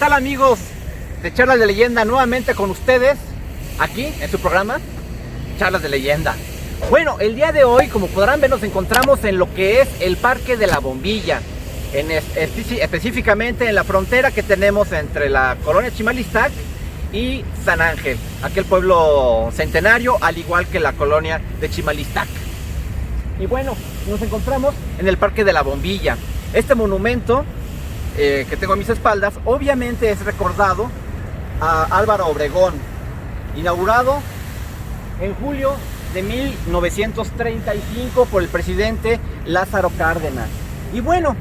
tal, amigos de Charlas de Leyenda? Nuevamente con ustedes, aquí en su programa Charlas de Leyenda. Bueno, el día de hoy, como podrán ver, nos encontramos en lo que es el Parque de la Bombilla, específicamente en la frontera que tenemos entre la colonia Chimalistac y San Ángel, aquel pueblo centenario, al igual que la colonia de Chimalistac. Y bueno, nos encontramos en el Parque de la Bombilla. Este monumento que tengo a mis espaldas, obviamente es recordado a Álvaro Obregón, inaugurado en julio de 1935 por el presidente Lázaro Cárdenas. Y bueno,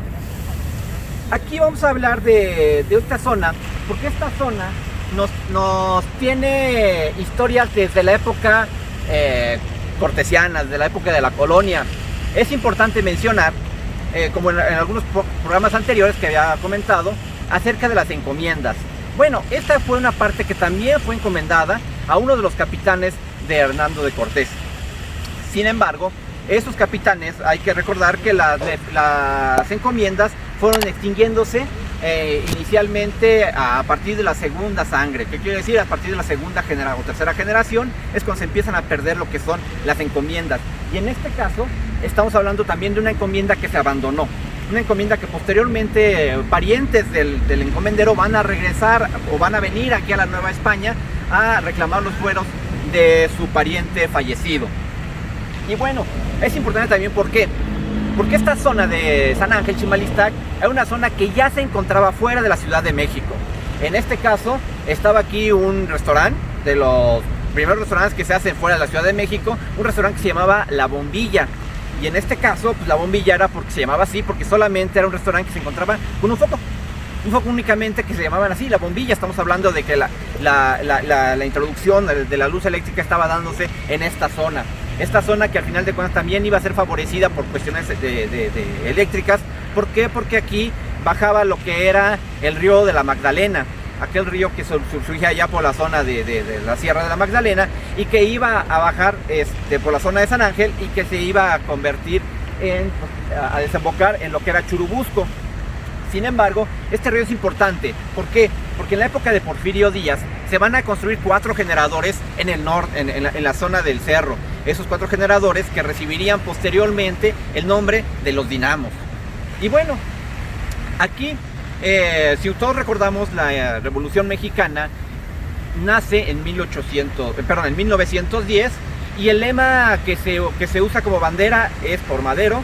aquí vamos a hablar de esta zona, porque esta zona nos tiene historias desde la época cortesiana, de la época de la colonia. Es importante mencionar, como en algunos programas anteriores que había comentado, acerca de las encomiendas. Bueno, esta fue una parte que también fue encomendada a uno de los capitanes de Hernando de Cortés. Sin embargo, esos capitanes, hay que recordar que las encomiendas fueron extinguiéndose inicialmente a partir de la segunda sangre. ¿Qué quiere decir? A partir de la segunda o tercera generación es cuando se empiezan a perder lo que son las encomiendas. Y en este caso estamos hablando también de una encomienda que se abandonó. Una encomienda que posteriormente parientes del encomendero van a regresar o van a venir aquí a la Nueva España a reclamar los fueros de su pariente fallecido. Y bueno, es importante también porque esta zona de San Ángel, Chimalistac, es una zona que ya se encontraba fuera de la Ciudad de México. En este caso, estaba aquí un restaurante, de los primeros restaurantes que se hacen fuera de la Ciudad de México, un restaurante que se llamaba La Bombilla. Y en este caso, pues La Bombilla era porque se llamaba así, porque solamente era un restaurante que se encontraba con un foco únicamente, que se llamaban así, La Bombilla. Estamos hablando de que la introducción de la luz eléctrica estaba dándose en esta zona. Esta zona que al final de cuentas también iba a ser favorecida por cuestiones eléctricas. ¿Por qué? Porque aquí bajaba lo que era el río de la Magdalena, aquel río que surgía allá por la zona de la Sierra de la Magdalena, y que iba a bajar por la zona de San Ángel, y que se iba a convertir a desembocar en lo que era Churubusco. Sin embargo, este río es importante. ¿Por qué? Porque en la época de Porfirio Díaz se van a construir 4 generadores en el norte, en la zona del cerro. Esos 4 generadores que recibirían posteriormente el nombre de los dinamos. Y bueno, aquí, si todos recordamos, la Revolución Mexicana nace en 1910, y el lema que se usa como bandera es por Madero,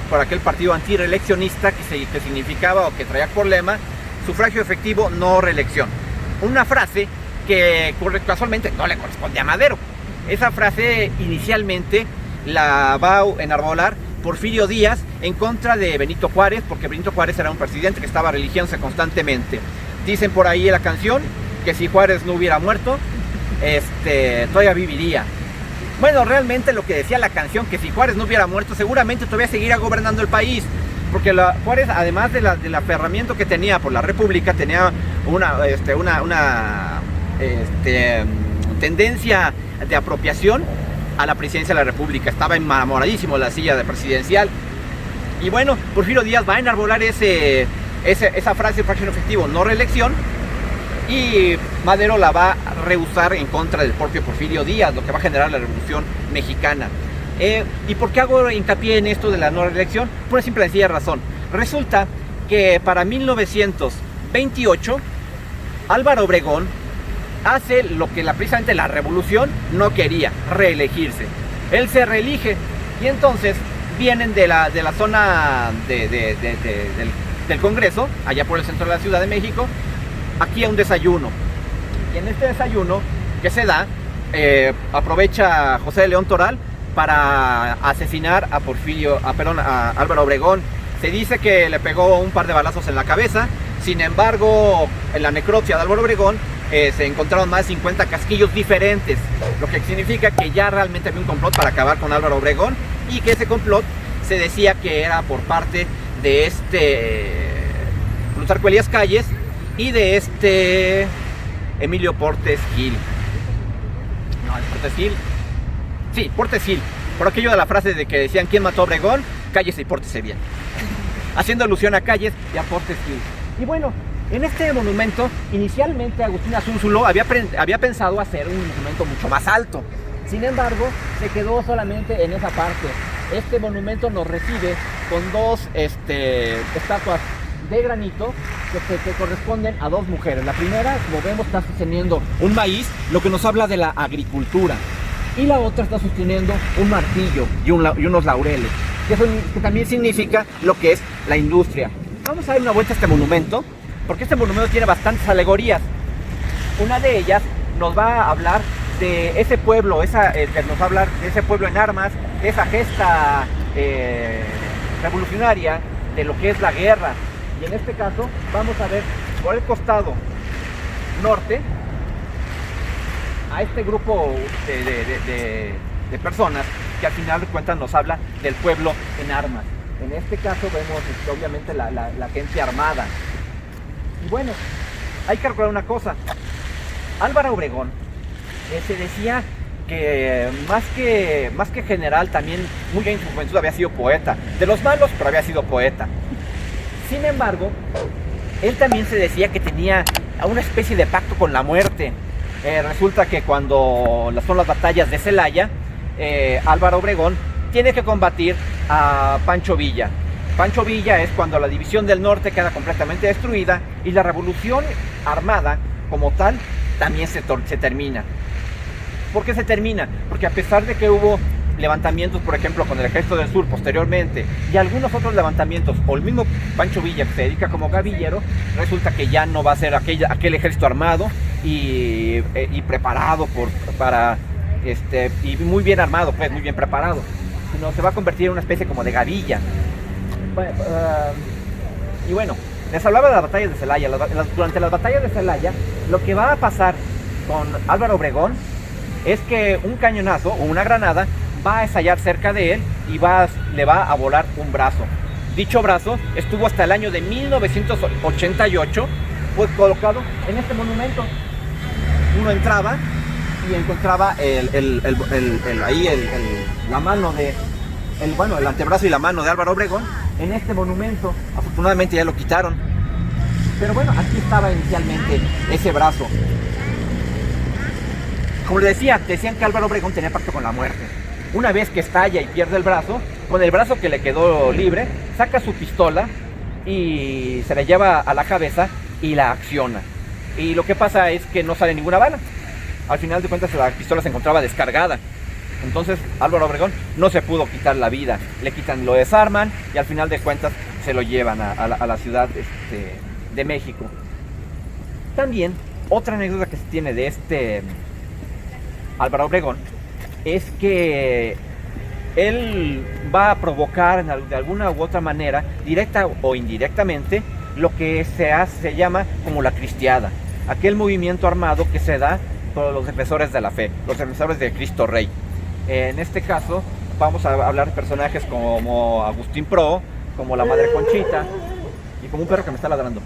por aquel partido antireeleccionista que significaba, o que traía por lema, sufragio efectivo, no reelección. Una frase que casualmente no le corresponde a Madero. Esa frase inicialmente la va a enarbolar Porfirio Díaz en contra de Benito Juárez, porque Benito Juárez era un presidente que estaba religiéndose constantemente. Dicen por ahí en la canción que si Juárez no hubiera muerto, todavía viviría. Bueno, realmente lo que decía la canción, que si Juárez no hubiera muerto, seguramente todavía seguiría gobernando el país, porque Juárez, además del aferramiento que tenía por la República, tenía una tendencia de apropiación a la presidencia de la República. Estaba enamoradísimo de la silla de presidencial. Y bueno, Porfirio Díaz va a enarbolar esa frase, fracción efectivo, no reelección, y Madero la va a rehusar en contra del propio Porfirio Díaz, lo que va a generar la Revolución Mexicana. ¿Y por qué hago hincapié en esto de la no reelección? Por una simple y sencilla razón. Resulta que para 1928 Álvaro Obregón hace lo que precisamente la Revolución no quería: reelegirse. Él se reelige, y entonces vienen de la zona del Congreso, allá por el centro de la Ciudad de México, aquí a un desayuno. Y en este desayuno que se da, aprovecha José de León Toral para asesinar a Álvaro Obregón. Se dice que le pegó un par de balazos en la cabeza. Sin embargo, en la necropsia de Álvaro Obregón se encontraron más de 50 casquillos diferentes, lo que significa que ya realmente había un complot para acabar con Álvaro Obregón, y que ese complot se decía que era por parte de Plutarco Elías Calles y de Emilio Portes Gil. No, es Portes Gil. Sí, Portes Gil. Por aquello de la frase de que decían: ¿quién mató a Obregón? Cállese y pórtese bien. Haciendo alusión a Calles y a Portes Gil. Y bueno, En este monumento, inicialmente Agustín Azúnzulo había pensado hacer un monumento mucho más alto. Sin embargo, se quedó solamente en esa parte. Este monumento nos recibe con dos estatuas de granito que corresponden a dos mujeres. La primera, como vemos, está sosteniendo un maíz, lo que nos habla de la agricultura. Y la otra está sosteniendo un martillo y unos laureles, que también significa lo que es la industria. Vamos a dar una vuelta a este monumento, porque este monumento tiene bastantes alegorías. Una de ellas nos va a hablar de ese pueblo, nos va a hablar de ese pueblo en armas, de esa gesta revolucionaria, de lo que es la guerra. Y en este caso vamos a ver por el costado norte a este grupo de personas que al final de cuentas nos habla del pueblo en armas. En este caso vemos obviamente la gente armada. Y bueno, hay que recordar una cosa. Álvaro Obregón se decía que más que general, también muy en su juventud había sido poeta. De los malos, pero había sido poeta. Sin embargo, él también se decía que tenía una especie de pacto con la muerte. Resulta que cuando son las batallas de Celaya, Álvaro Obregón tiene que combatir a Pancho Villa. Pancho Villa es cuando la división del norte queda completamente destruida y la revolución armada como tal también se termina. ¿Por qué se termina? Porque a pesar de que hubo levantamientos, por ejemplo, con el Ejército del Sur posteriormente, y algunos otros levantamientos, o el mismo Pancho Villa, que se dedica como gavillero, resulta que ya no va a ser aquel ejército armado y preparado y muy bien armado, pues muy bien preparado, sino se va a convertir en una especie como de gavilla. Y bueno, les hablaba de las batallas de Celaya. Durante las batallas de Celaya, lo que va a pasar con Álvaro Obregón es que un cañonazo o una granada va a estallar cerca de él y le va a volar un brazo. Dicho brazo estuvo hasta el año de 1988 pues colocado en este monumento. Uno entraba y encontraba la mano el antebrazo y la mano de Álvaro Obregón en este monumento. Afortunadamente ya lo quitaron, pero bueno, aquí estaba inicialmente ese brazo. Como les decían que Álvaro Obregón tenía pacto con la muerte. Una vez que estalla y pierde el brazo, con el brazo que le quedó libre, saca su pistola y se la lleva a la cabeza y la acciona. Y lo que pasa es que no sale ninguna bala. Al final de cuentas la pistola se encontraba descargada. Entonces Álvaro Obregón no se pudo quitar la vida. Lo desarman y al final de cuentas se lo llevan a la ciudad de México. También otra anécdota que se tiene de Álvaro Obregón es que él va a provocar de alguna u otra manera, directa o indirectamente, lo que se llama como la cristiada, aquel movimiento armado que se da por los defensores de la fe, los defensores de Cristo Rey. En este caso vamos a hablar de personajes como Agustín Pro, como la Madre Conchita y como un perro que me está ladrando.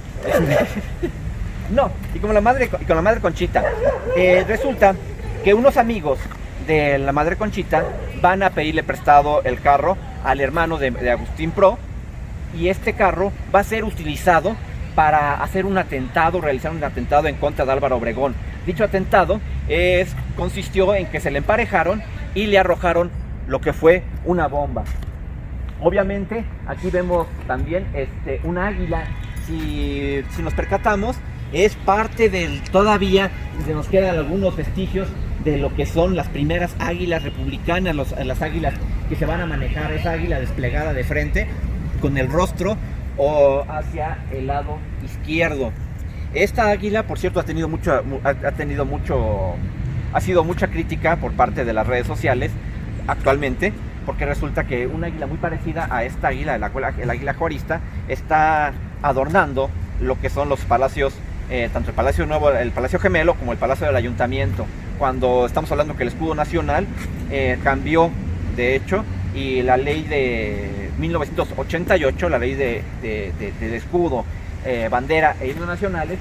Y con la Madre Conchita. Resulta que unos amigos de la Madre Conchita van a pedirle prestado el carro al hermano de Agustín Pro, y este carro va a ser utilizado para hacer realizar un atentado en contra de Álvaro Obregón. Dicho atentado consistió en que se le emparejaron y le arrojaron lo que fue una bomba. Obviamente aquí vemos también una águila. Si nos percatamos, es parte todavía nos quedan algunos vestigios de lo que son las primeras águilas republicanas, las águilas que se van a manejar, esa águila desplegada de frente con el rostro o hacia el lado izquierdo. Esta águila, por cierto, ha sido mucha crítica por parte de las redes sociales actualmente, porque resulta que una águila muy parecida a esta águila, el águila juarista, está adornando lo que son los palacios, tanto el Palacio Nuevo, el Palacio Gemelo, como el Palacio del Ayuntamiento. Cuando estamos hablando que el escudo nacional cambió, de hecho, y la ley de 1988, la ley de escudo, bandera e himnos nacionales,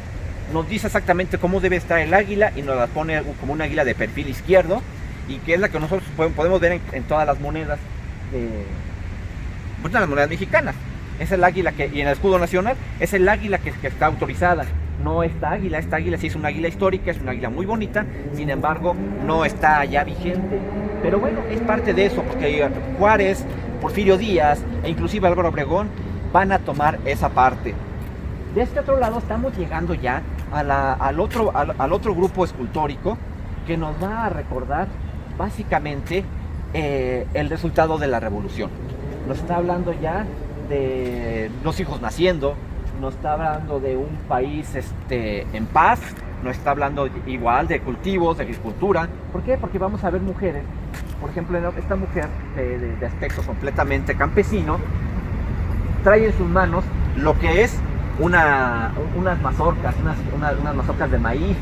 nos dice exactamente cómo debe estar el águila y nos la pone como un águila de perfil izquierdo, y que es la que nosotros podemos ver en todas las monedas, las monedas mexicanas. es el águila que, y en el escudo nacional, es el águila que está autorizada. No esta águila sí es una águila histórica, es una águila muy bonita, sin embargo, no está ya vigente. Pero bueno, es parte de eso, porque Juárez, Porfirio Díaz e inclusive Álvaro Obregón van a tomar esa parte. De este otro lado estamos llegando ya al otro grupo escultórico que nos va a recordar básicamente el resultado de la revolución. Nos está hablando ya de los hijos naciendo, nos está hablando de un país en paz, nos está hablando igual de cultivos, de agricultura. ¿Por qué? Porque vamos a ver mujeres, por ejemplo, esta mujer de aspecto completamente campesino, trae en sus manos lo que es unas mazorcas, unas mazorcas de maíz.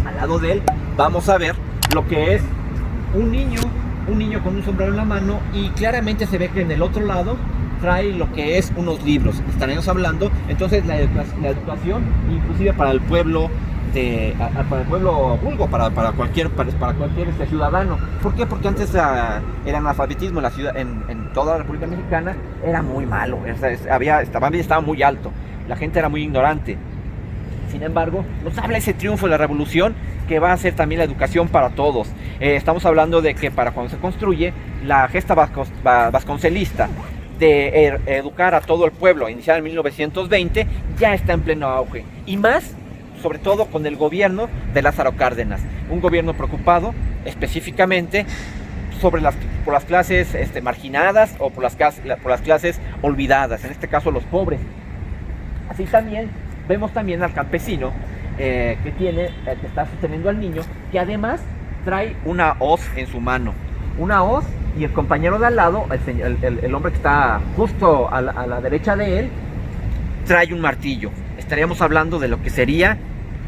Al lado de él vamos a ver lo que es un niño con un sombrero en la mano, y claramente se ve que en el otro lado trae lo que es unos libros. Estaremos hablando entonces la educación, inclusive para el pueblo vulgo, para cualquier ciudadano. ¿Por qué? Porque antes el analfabetismo en la ciudad, en toda la República Mexicana, era muy malo, estaba muy alto, la gente era muy ignorante. Sin embargo, nos habla ese triunfo de la revolución, que va a ser también la educación para todos. Estamos hablando de que para cuando se construye la gesta vasconcelista de educar a todo el pueblo, iniciada en 1920, ya está en pleno auge. Y más, sobre todo con el gobierno de Lázaro Cárdenas, un gobierno preocupado específicamente por las clases marginadas, o por las clases olvidadas, en este caso los pobres. Así también vemos también al campesino que está sosteniendo al niño, que además trae una hoz en su mano, una hoz, y el compañero de al lado, el hombre que está justo a la derecha de él, trae un martillo. Estaríamos hablando de lo que sería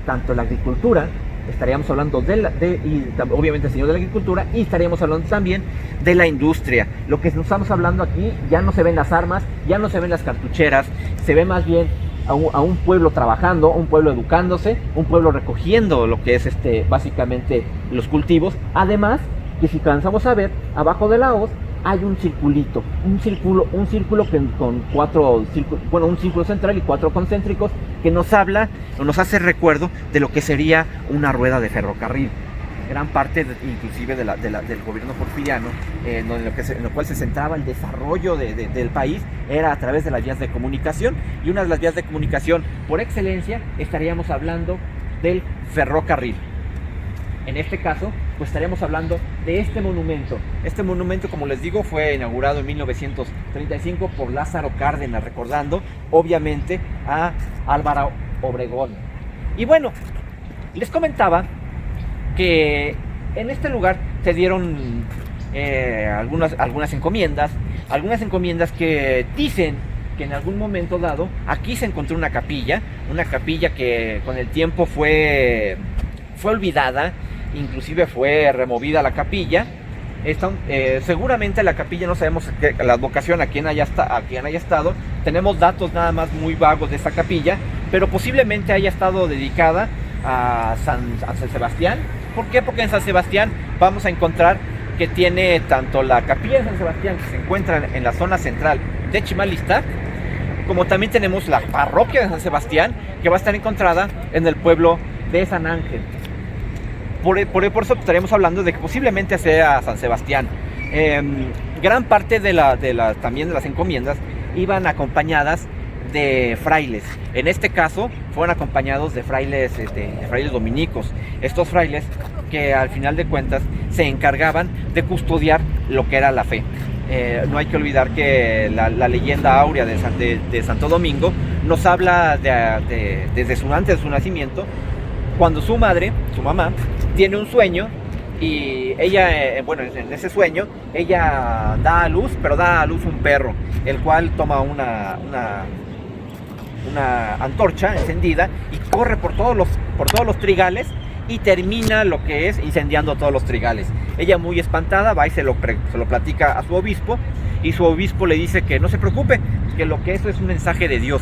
tanto la agricultura, estaríamos hablando y obviamente el señor de la agricultura, y estaríamos hablando también de la industria. Lo que estamos hablando aquí, ya no se ven las armas, ya no se ven las cartucheras, se ve más bien a un pueblo trabajando, un pueblo educándose, un pueblo recogiendo lo que es básicamente los cultivos. Además, que si alcanzamos a ver, abajo de la hoz hay un circulito, un círculo con un círculo central y 4 concéntricos, que nos habla o nos hace recuerdo de lo que sería una rueda de ferrocarril. Gran parte inclusive del gobierno porfiriano, en lo cual se centraba el desarrollo del país, era a través de las vías de comunicación, y una de las vías de comunicación por excelencia estaríamos hablando del ferrocarril. En este caso, pues estaríamos hablando de este monumento. Este monumento, como les digo, fue inaugurado en 1935 por Lázaro Cárdenas, recordando obviamente a Álvaro Obregón. Y bueno, les comentaba que en este lugar se dieron algunas encomiendas que dicen que en algún momento dado aquí se encontró una capilla que con el tiempo fue olvidada, inclusive fue removida la capilla. Seguramente la capilla, no sabemos la advocación a quien haya estado, tenemos datos nada más muy vagos de esa capilla, pero posiblemente haya estado dedicada a San Sebastián. ¿Por qué? Porque en San Sebastián vamos a encontrar que tiene tanto la capilla de San Sebastián, que se encuentra en la zona central de Chimalistac, como también tenemos la parroquia de San Sebastián, que va a estar encontrada en el pueblo de San Ángel. Por eso estaremos hablando de que posiblemente sea San Sebastián. Gran parte también de las encomiendas iban acompañadas de frailes. En este caso fueron acompañados de frailes dominicos. Estos frailes que al final de cuentas se encargaban de custodiar lo que era la fe. No hay que olvidar que la leyenda áurea de Santo Domingo nos habla antes de su nacimiento, cuando su mamá, tiene un sueño, y ella, en ese sueño, ella da a luz un perro, el cual toma una antorcha encendida y corre por todos los trigales, y termina lo que es incendiando todos los trigales. Ella, muy espantada, va y se lo platica a su obispo, y su obispo le dice que no se preocupe, que lo que eso es un mensaje de Dios,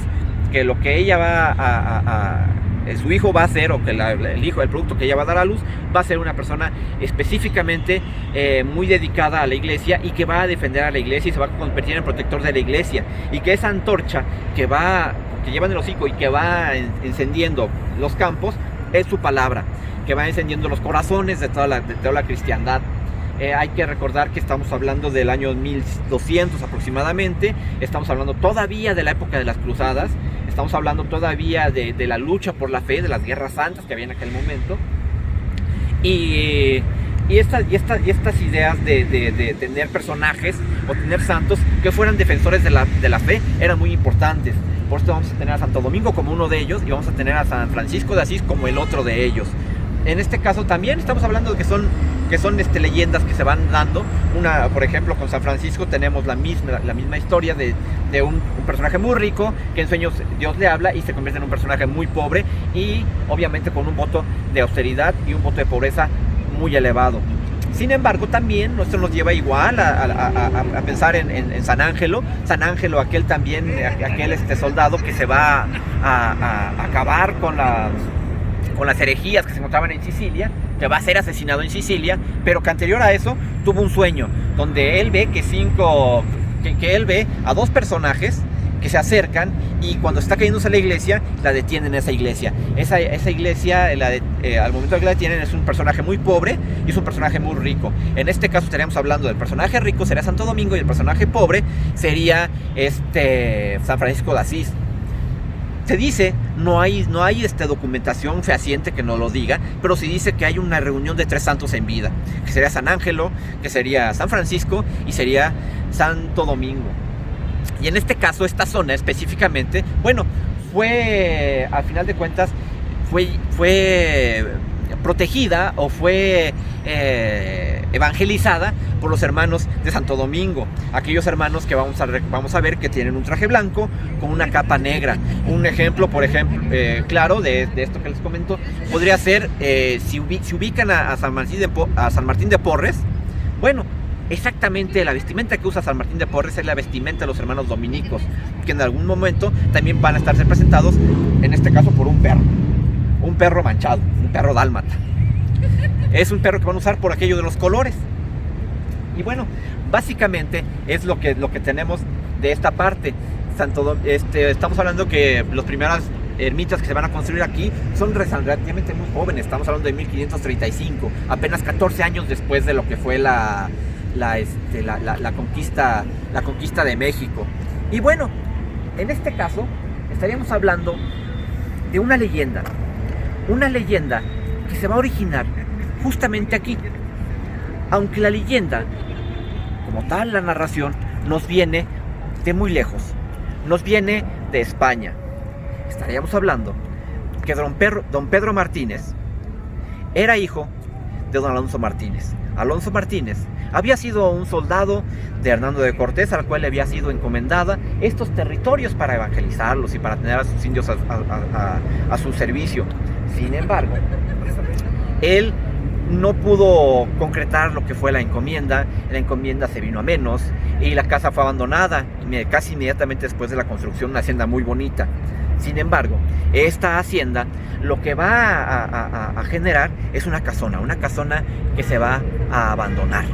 que lo que ella va su hijo va a ser, o que el producto que ella va a dar a luz, va a ser una persona específicamente muy dedicada a la iglesia y que va a defender a la iglesia y se va a convertir en protector de la iglesia, y que esa antorcha que lleva en el hocico y que va encendiendo los campos es su palabra, que va encendiendo los corazones de toda la cristiandad. Hay que recordar que estamos hablando del año 1200 aproximadamente, estamos hablando todavía de la época de las cruzadas, estamos hablando todavía de la lucha por la fe, de las guerras santas que había en aquel momento, y estas ideas de tener personajes o tener santos que fueran defensores de la fe eran muy importantes. Por esto vamos a tener a Santo Domingo como uno de ellos, y vamos a tener a San Francisco de Asís como el otro de ellos. En este caso también estamos hablando de que son leyendas que se van dando. Por ejemplo, con San Francisco tenemos la misma historia de un personaje muy rico, que en sueños Dios le habla y se convierte en un personaje muy pobre, y obviamente con un voto de austeridad y un voto de pobreza muy elevado. Sin embargo, también esto nos lleva igual a pensar en San Ángelo, aquel soldado que se va a acabar con las herejías que se encontraban en Sicilia, que va a ser asesinado en Sicilia, pero que anterior a eso tuvo un sueño donde él ve que él ve a dos personajes que se acercan, y cuando está cayéndose la iglesia, la detienen esa iglesia. Esa iglesia, al momento de que la detienen, es un personaje muy pobre y es un personaje muy rico. En este caso estaríamos hablando del personaje rico, sería Santo Domingo, y el personaje pobre sería San Francisco de Asís. Se dice, no hay documentación fehaciente que nos lo diga, pero sí dice que hay una reunión de 3 santos en vida, que sería San Ángelo, que sería San Francisco y sería Santo Domingo. Y en este caso, esta zona específicamente, fue, al final de cuentas, fue protegida o fue evangelizada por los hermanos de Santo Domingo, aquellos hermanos que vamos a ver que tienen un traje blanco con una capa negra. Un ejemplo, claro, de esto que les comento, podría ser, si ubican a San Martín de Porres, exactamente la vestimenta que usa San Martín de Porres es la vestimenta de los hermanos dominicos, que en algún momento también van a estar representados, en este caso por un perro manchado, un perro dálmata. Es un perro que van a usar por aquello de los colores. Y básicamente es lo que tenemos de esta parte. Estamos hablando que las primeras ermitas que se van a construir aquí son relativamente muy jóvenes. Estamos hablando de 1535, apenas 14 años después de lo que fue la conquista de México. Y en este caso estaríamos hablando de una leyenda que se va a originar justamente aquí, aunque la leyenda como tal, la narración nos viene de muy lejos, nos viene de España. Estaríamos hablando que don Pedro Martínez era hijo de don Alonso Martínez. Alonso Martínez había sido un soldado de Hernando de Cortés, al cual le había sido encomendada estos territorios para evangelizarlos y para tener a sus indios a su servicio. Sin embargo, él no pudo concretar lo que fue la encomienda se vino a menos y la casa fue abandonada casi inmediatamente después de la construcción, una hacienda muy bonita. Sin embargo, esta hacienda lo que va a generar es una casona que se va a abandonar.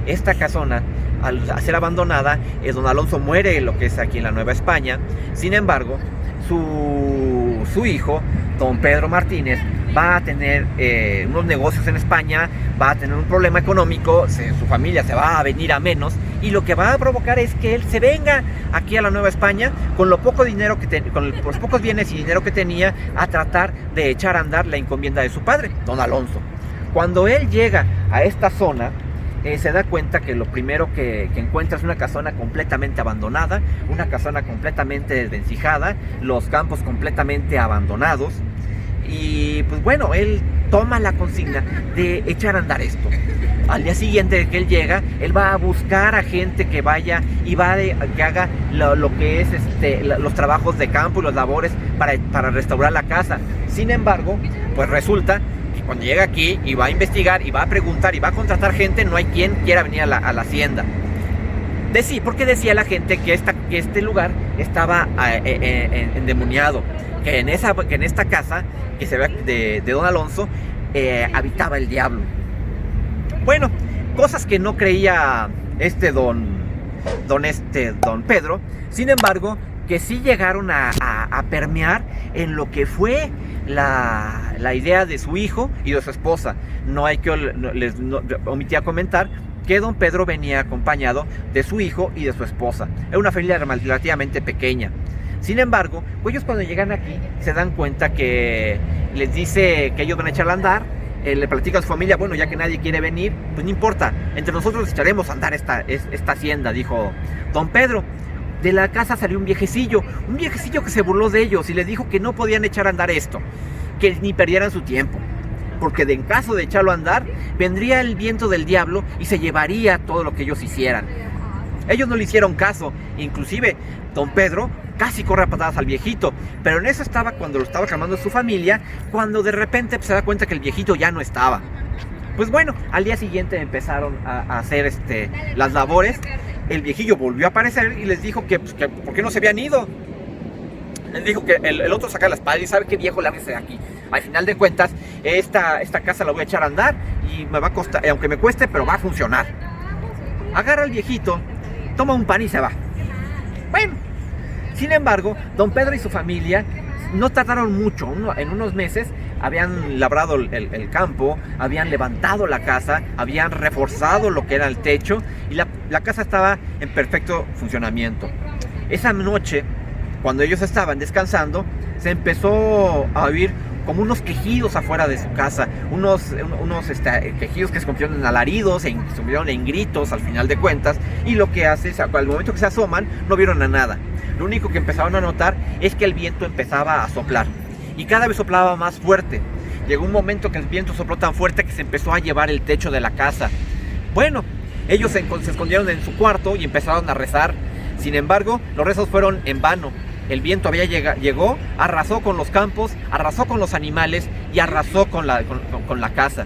Esta casona, al ser abandonada, don Alonso muere, lo que es aquí en la Nueva España. Sin embargo, su hijo, don Pedro Martínez, va a tener unos negocios en España, va a tener un problema económico, su familia se va a venir a menos, y lo que va a provocar es que él se venga aquí a la Nueva España con los pocos bienes y dinero que tenía, a tratar de echar a andar la encomienda de su padre, don Alonso. Cuando él llega a esta zona, se da cuenta que lo primero que encuentra es una casona completamente abandonada, una casona completamente desvencijada, los campos completamente abandonados. Y él toma la consigna de echar a andar esto. Al día siguiente que él llega, él va a buscar a gente que vaya y que haga lo que es los trabajos de campo y los labores para restaurar la casa. Sin embargo, resulta que cuando llega aquí y va a investigar y va a preguntar y va a contratar gente, no hay quien quiera venir a la hacienda. Porque decía la gente que este lugar estaba endemoniado, que en esta casa que se ve de don Alonso, habitaba el diablo. Bueno, cosas que no creía don Pedro, sin embargo, que sí llegaron a permear en lo que fue la idea de su hijo y de su esposa. Omití a comentar que don Pedro venía acompañado de su hijo y de su esposa. Era una familia relativamente pequeña. Sin embargo, ellos cuando llegan aquí se dan cuenta que les dice que ellos van a echar a andar. Le platica a su familia, bueno, ya que nadie quiere venir, pues no importa, entre nosotros echaremos a andar esta hacienda, dijo don Pedro. De la casa salió un viejecillo que se burló de ellos y les dijo que no podían echar a andar esto, que ni perdieran su tiempo, porque en caso de echarlo a andar, vendría el viento del diablo y se llevaría todo lo que ellos hicieran. Ellos no le hicieron caso, inclusive don Pedro casi corre a patadas al viejito, pero en eso estaba cuando lo estaba calmando su familia, cuando de repente se da cuenta que el viejito ya no estaba. Pues bueno, al día siguiente empezaron a hacer las labores. El viejillo volvió a aparecer y les dijo que ¿por qué no se habían ido? Les dijo que el otro saca la espada y sabe qué viejo, lárguese de aquí. Al final de cuentas, esta casa la voy a echar a andar y me va a costar, aunque me cueste, pero va a funcionar. Agarra al viejito, toma un pan y se va. Bueno, sin embargo, don Pedro y su familia no tardaron mucho. En unos meses habían labrado el campo, habían levantado la casa, habían reforzado lo que era el techo y la casa estaba en perfecto funcionamiento. Esa noche, cuando ellos estaban descansando, se empezó a oír como unos quejidos afuera de su casa, unos quejidos que se convirtieron en alaridos, se convirtieron en gritos al final de cuentas, y lo que hace, al momento que se asoman, no vieron a nada. Lo único que empezaron a notar es que el viento empezaba a soplar, y cada vez soplaba más fuerte. Llegó un momento que el viento sopló tan fuerte que se empezó a llevar el techo de la casa. Bueno, ellos se escondieron en su cuarto y empezaron a rezar. Sin embargo, los rezos fueron en vano. El viento llegó, arrasó con los campos, arrasó con los animales y arrasó con la casa.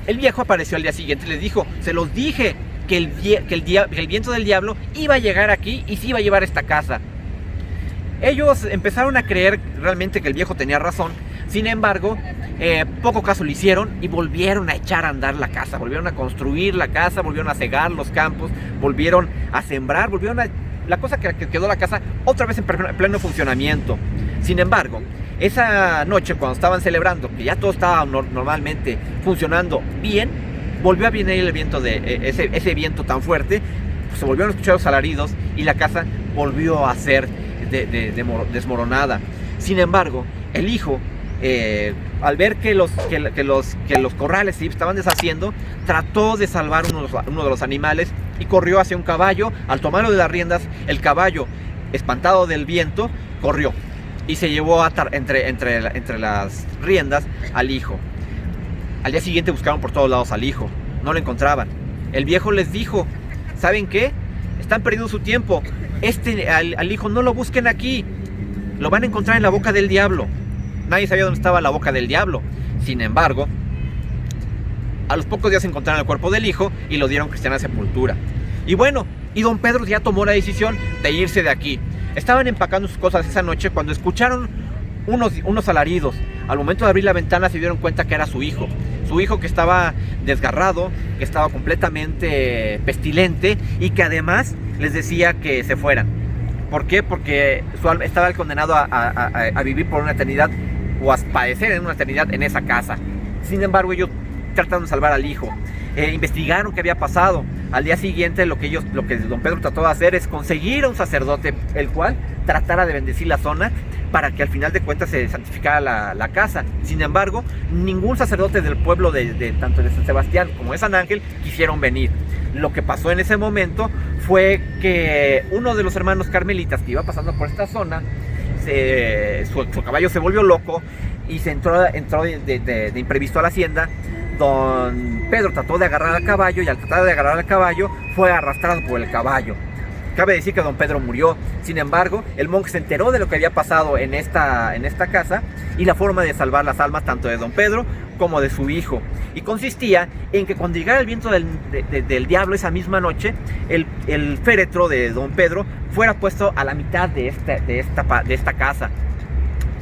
El viejo apareció al día siguiente y les dijo, se los dije que el viento del diablo iba a llegar aquí y se iba a llevar esta casa. Ellos empezaron a creer realmente que el viejo tenía razón. Sin embargo, poco caso le hicieron y volvieron a echar a andar la casa, volvieron a construir la casa, volvieron a cegar los campos, volvieron a sembrar, la cosa que quedó la casa otra vez en pleno funcionamiento. Sin embargo, esa noche cuando estaban celebrando, que ya todo estaba normalmente funcionando bien, volvió a venir el viento ese viento tan fuerte, pues se volvieron a escuchar los alaridos y la casa volvió a ser desmoronada. Sin embargo, el hijo, al ver que los corrales se estaban deshaciendo, trató de salvar uno de los animales y corrió hacia un caballo. Al tomarlo de las riendas, el caballo, espantado del viento, corrió y se llevó entre las riendas al hijo. Al día siguiente buscaron por todos lados al hijo, no lo encontraban. El viejo les dijo, ¿saben qué? Están perdiendo su tiempo. Al hijo no lo busquen aquí, lo van a encontrar en la boca del diablo. Nadie sabía dónde estaba la boca del diablo. Sin embargo, a los pocos días encontraron el cuerpo del hijo y lo dieron cristiana sepultura. Y bueno, don Pedro ya tomó la decisión de irse de aquí. Estaban empacando sus cosas esa noche cuando escucharon unos alaridos. Al momento de abrir la ventana se dieron cuenta que era su hijo. Su hijo que estaba desgarrado, que estaba completamente pestilente y que además les decía que se fueran. ¿Por qué? Porque su alma estaba condenado a vivir por una eternidad o a padecer en una eternidad en esa casa. Sin embargo, ellos trataron de salvar al hijo. Investigaron qué había pasado. Al día siguiente lo que don Pedro trató de hacer es conseguir a un sacerdote, el cual tratara de bendecir la zona para que al final de cuentas se santificara la casa. Sin embargo, ningún sacerdote del pueblo tanto de San Sebastián como de San Ángel quisieron venir. Lo que pasó en ese momento fue que uno de los hermanos carmelitas que iba pasando por esta zona, su caballo se volvió loco y se entró de imprevisto a la hacienda. Don Pedro trató de agarrar al caballo y al tratar de agarrar al caballo fue arrastrado por el caballo. Cabe decir que don Pedro murió. Sin embargo, el monje se enteró de lo que había pasado en esta casa y la forma de salvar las almas tanto de don Pedro como de su hijo. Y consistía en que cuando llegara el viento del diablo esa misma noche, el féretro de don Pedro fuera puesto a la mitad de esta casa.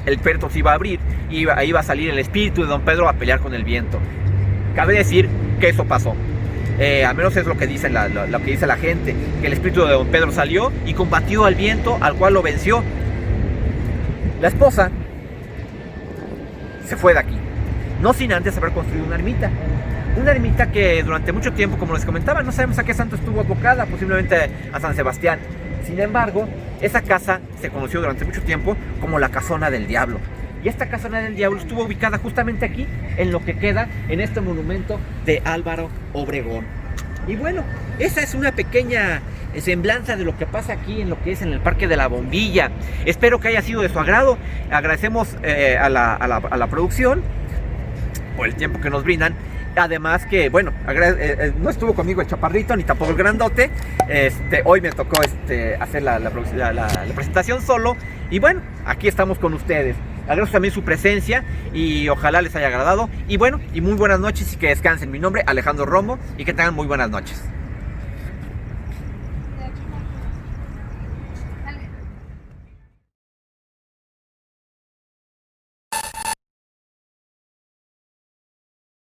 el féretro se iba a abrir y ahí iba a salir el espíritu de don Pedro a pelear con el viento. Cabe decir que eso pasó. Al menos es lo que dice lo que dice la gente, que el espíritu de don Pedro salió y combatió al viento, al cual lo venció. La esposa se fue de aquí, no sin antes haber construido una ermita que durante mucho tiempo, como les comentaba, no sabemos a qué santo estuvo abocada, posiblemente a San Sebastián. Sin embargo, esa casa se conoció durante mucho tiempo como la Casona del Diablo. Y esta Casona del Diablo estuvo ubicada justamente aquí, en lo que queda, en este monumento de Álvaro Obregón. Y bueno, esa es una pequeña semblanza de lo que pasa aquí en lo que es en el Parque de la Bombilla. Espero que haya sido de su agrado. Agradecemos a la producción por el tiempo que nos brindan. Además que, bueno, no estuvo conmigo el chaparrito ni tampoco el grandote. Hoy me tocó hacer la presentación solo. Y bueno, aquí estamos con ustedes. Agradezco también su presencia y ojalá les haya agradado. Y bueno, y muy buenas noches y que descansen. Mi nombre es Alejandro Romo y que tengan muy buenas noches.